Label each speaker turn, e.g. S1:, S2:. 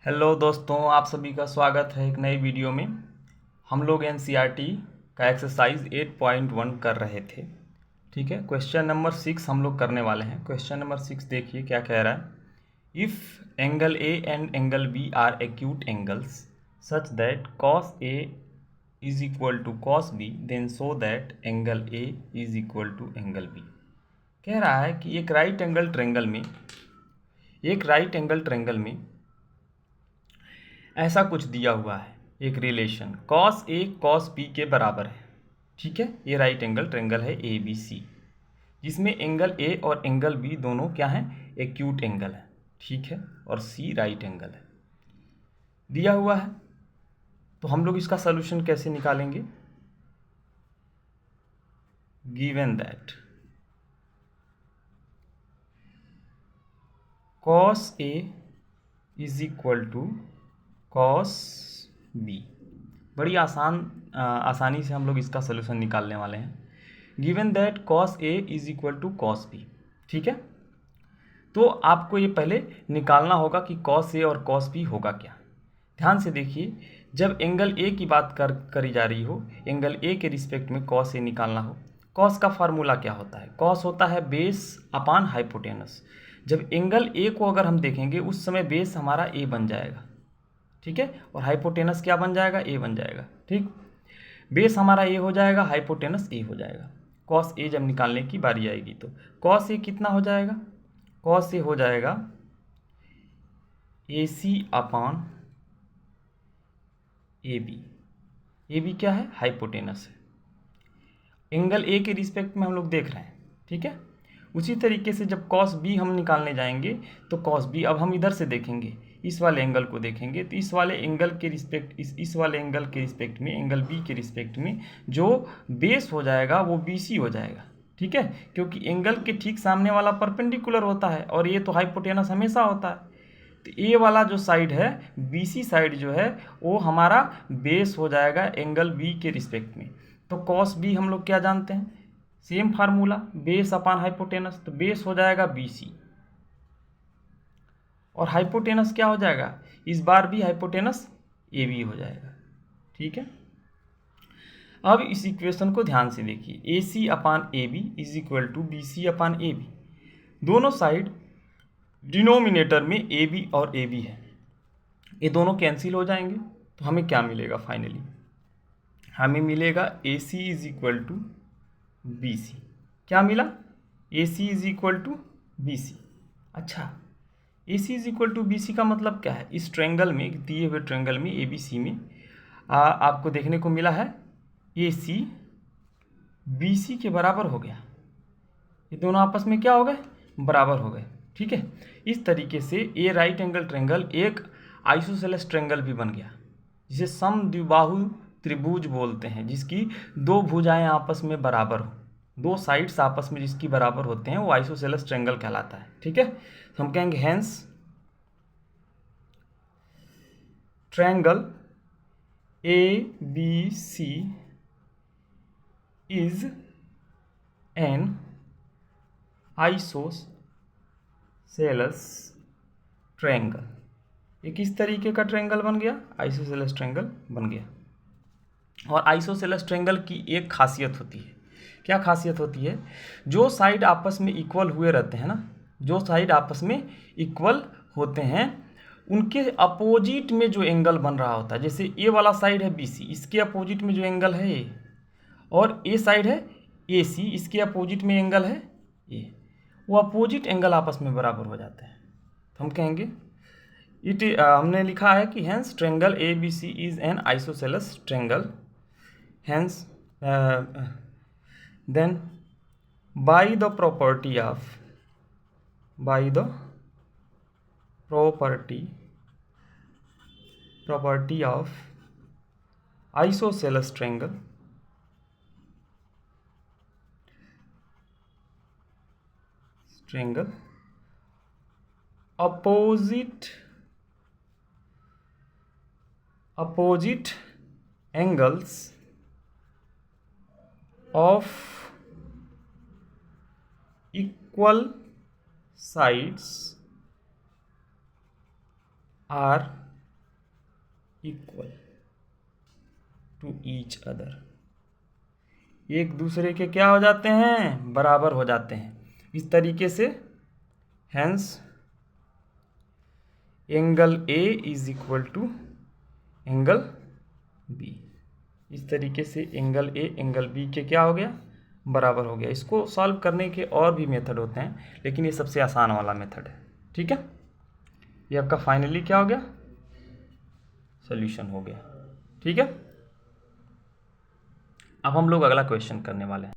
S1: Hello दोस्तों, आप सभी का स्वागत है एक नई वीडियो में। हम लोग एनसीईआरटी का एक्सरसाइज 8.1 कर रहे थे। ठीक है, क्वेश्चन नंबर 6 हम लोग करने वाले हैं। क्वेश्चन नंबर 6 देखिए क्या कह रहा है। If angle A and angle B are acute angles such that cos A is equal to cos B, then show that angle A is equal to angle B. कह रहा है कि एक राइट एंगल ट्रेंगल में ऐसा कुछ दिया हुआ है, एक relation cos A cos B के बराबर है। ठीक है, ये राइट एंगल ट्रेंगल है ए बी सी, जिसमें एंगल ए और एंगल बी दोनों क्या हैं, एक्यूट एंगल है। ठीक है, और सी राइट एंगल है, दिया हुआ है। तो हम लोग इसका सलूशन कैसे निकालेंगे। Given that cos A is equal to cos B, बड़ी आसानी से हम लोग इसका सलूशन निकालने वाले हैं। Given that cos A is equal to cos B. ठीक है, तो आपको ये पहले निकालना होगा कि कॉस ए और कॉस बी होगा क्या। ध्यान से देखिए, जब एंगल ए की बात करी जा रही हो, एंगल ए के रिस्पेक्ट में कॉस ए निकालना हो, कॉस का फार्मूला क्या होता है। कॉस होता है बेस अपान हाइपोटेनस। जब एंगल ए को अगर हम देखेंगे उस समय बेस हमारा ए बन जाएगा। ठीक है, और हाइपोटेनस क्या बन जाएगा, ए बन जाएगा। ठीक, बेस हमारा ए हो जाएगा, हाइपोटेनस ए हो जाएगा। कॉस ए जब निकालने की बारी आएगी तो कॉस ए कितना हो जाएगा, कॉस ए हो जाएगा ए C upon A B. A B क्या है, हाइपोटेनस है। एंगल ए के रिस्पेक्ट में हम लोग देख रहे हैं। ठीक है, उसी तरीके से जब कॉस बी हम निकालने जाएंगे तो कॉस बी अब हम इधर से देखेंगे, इस वाले एंगल को देखेंगे तो इस वाले एंगल के रिस्पेक्ट इस वाले एंगल के रिस्पेक्ट में, एंगल बी के रिस्पेक्ट में जो बेस हो जाएगा वो बी सी हो जाएगा। ठीक है, क्योंकि एंगल के ठीक सामने वाला परपेंडिकुलर होता है और ये तो हाइपोटेनस हमेशा होता है। तो ए वाला जो साइड है, बी सी साइड जो है, वो हमारा बेस हो जाएगा एंगल बी के रिस्पेक्ट में। तो कॉस बी हम लोग क्या जानते हैं, same formula base upon hypotenuse. तो बेस हो जाएगा बी सी और हाइपोटेनस क्या हो जाएगा, इस बार भी हाइपोटेनस ए बी हो जाएगा। ठीक है, अब इस इक्वेशन को ध्यान से देखिए, A C upon A B is equal to B C upon A B. दोनों साइड डिनोमिनेटर में ए बी और ए बी है, ये दोनों कैंसिल हो जाएंगे। तो हमें क्या मिलेगा, फाइनली हमें मिलेगा A C is equal to B C. क्या मिला, A C is equal to B C. अच्छा, A C is equal to B C का मतलब क्या है, इस ट्रेंगल में, दिए हुए ट्रेंगल में ए बी सी में आपको देखने को मिला है ए सी बी सी के बराबर हो गया। ये दोनों आपस में क्या हो गए, बराबर हो गए। ठीक है, इस तरीके से ए राइट एंगल ट्रेंगल एक आइसोसेलेस ट्रेंगल भी बन गया, जिसे समद्विबाहु त्रिभुज बोलते हैं, जिसकी दो भुजाएं आपस में बराबर हो, दो साइड्स आपस में जिसकी बराबर होते हैं, वो आइसोसेलेस ट्रेंगल कहलाता है। ठीक है, तो हम कहेंगे hence triangle A B C is an isosceles triangle. ये किस तरीके का ट्रायंगल बन गया, आइसोसेलेस ट्रायंगल बन गया। और आइसोसेलेस ट्रायंगल की एक खासियत होती है, क्या खासियत होती है, जो साइड आपस में इक्वल हुए रहते हैं ना, जो साइड आपस में इक्वल होते हैं उनके अपोजिट में जो एंगल बन रहा होता है, जैसे ए वाला साइड है बी सी, इसके अपोजिट में जो एंगल है ए, और ए साइड है ए सी, इसके अपोजिट में एंगल है ए, वो अपोजिट एंगल आपस में बराबर हो जाते हैं। तो हम कहेंगे हमने लिखा है कि hence triangle A B C is an isosceles triangle. Hence, then by the property of isosceles triangle, opposite angles of equal sides are equal to each other, एक दूसरे के क्या हो जाते हैं, बराबर हो जाते हैं। इस तरीके से hence angle A is equal to angle B, इस तरीके से एंगल ए एंगल बी के क्या हो गया, बराबर हो गया। इसको सॉल्व करने के और भी मेथड होते हैं, लेकिन ये सबसे आसान वाला मेथड है। ठीक है, ये आपका फाइनली क्या हो गया, सॉल्यूशन हो गया। ठीक है, अब हम लोग अगला क्वेश्चन करने वाले हैं।